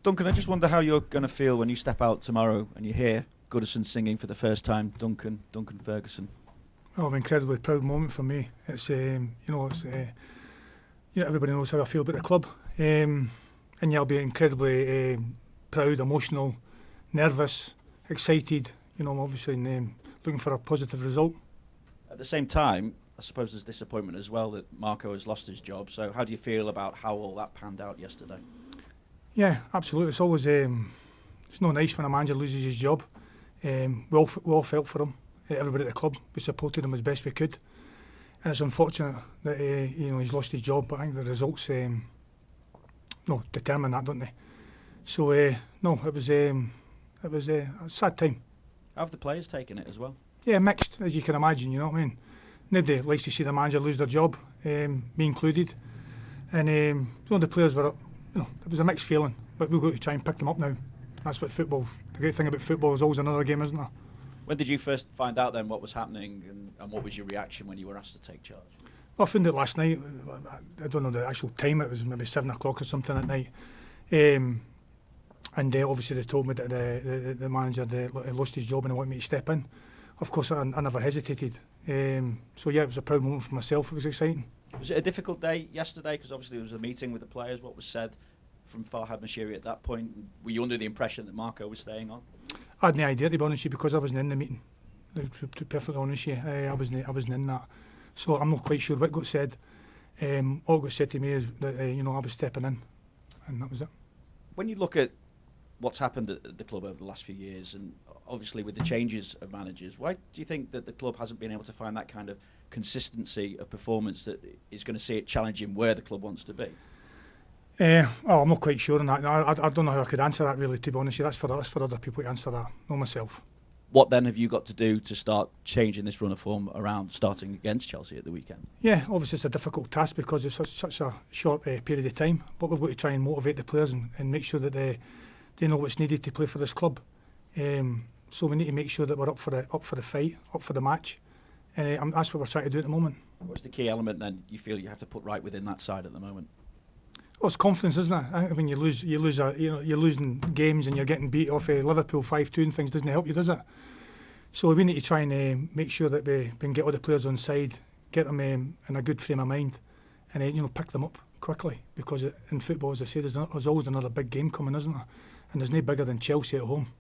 Duncan, I just wonder how you're going to feel when you step out tomorrow and you hear Goodison singing for the first time, Duncan Ferguson. Oh, an incredibly proud moment for me. It's everybody knows how I feel about the club, and yeah, I'll be incredibly proud, emotional, nervous, excited. Obviously, looking for a positive result. At the same time, I suppose there's disappointment as well that Marco has lost his job. So how do you feel about how all that panned out yesterday? Yeah, absolutely. It's always it's not nice when a manager loses his job. We all felt for him. Everybody at the club, we supported him as best we could, and it's unfortunate that he's lost his job. But I think the results determine that, don't they? So it was a sad time. How have the players taken it as well? Yeah, mixed, as you can imagine. You know what I mean? Nobody likes to see the manager lose their job, me included. And the players were, it was a mixed feeling. But we've got to try and pick them up now. That's what football. The great thing about football is always another game, isn't there? When did you first find out then what was happening, and what was your reaction when you were asked to take charge? Well, I found it last night. I don't know the actual time. It was maybe 7 o'clock or something at night. And obviously they told me that the manager had lost his job and they wanted me to step in. Of course, I never hesitated. So yeah, it was a proud moment for myself. It was exciting. Was it a difficult day yesterday? Because obviously there was a meeting with the players. What was said from Farhad Moshiri at that point? Were you under the impression that Marco was staying on? I had no idea, to be honest with you, because I wasn't in the meeting. To be perfectly honest with you, I wasn't in that. So I'm not quite sure what got said. All got said to me is that I was stepping in, and that was it. When you look at what's happened at the club over the last few years, and obviously with the changes of managers, why do you think that the club hasn't been able to find that kind of consistency of performance that is going to see it challenging where the club wants to be? I'm not quite sure on that. I don't know how I could answer that really, to be honest. That's for other people to answer that, not myself. What then have you got to do to start changing this run of form around starting against Chelsea at the weekend? Yeah, obviously it's a difficult task because it's such a short period of time, but we've got to try and motivate the players and make sure that they know what's needed to play for this club. So we need to make sure that we're up for the fight, up for the match, and that's what we're trying to do at the moment. What's the key element then you feel you have to put right within that side at the moment? Well, it's confidence, isn't it? I think when you're losing games and you're getting beat off Liverpool 5-2 and things, doesn't help you, does it? So we need to try and make sure that we can get all the players on side, get them in a good frame of mind, and pick them up quickly. Because in football, as I say, there's always another big game coming, isn't there? And there's no bigger than Chelsea at home.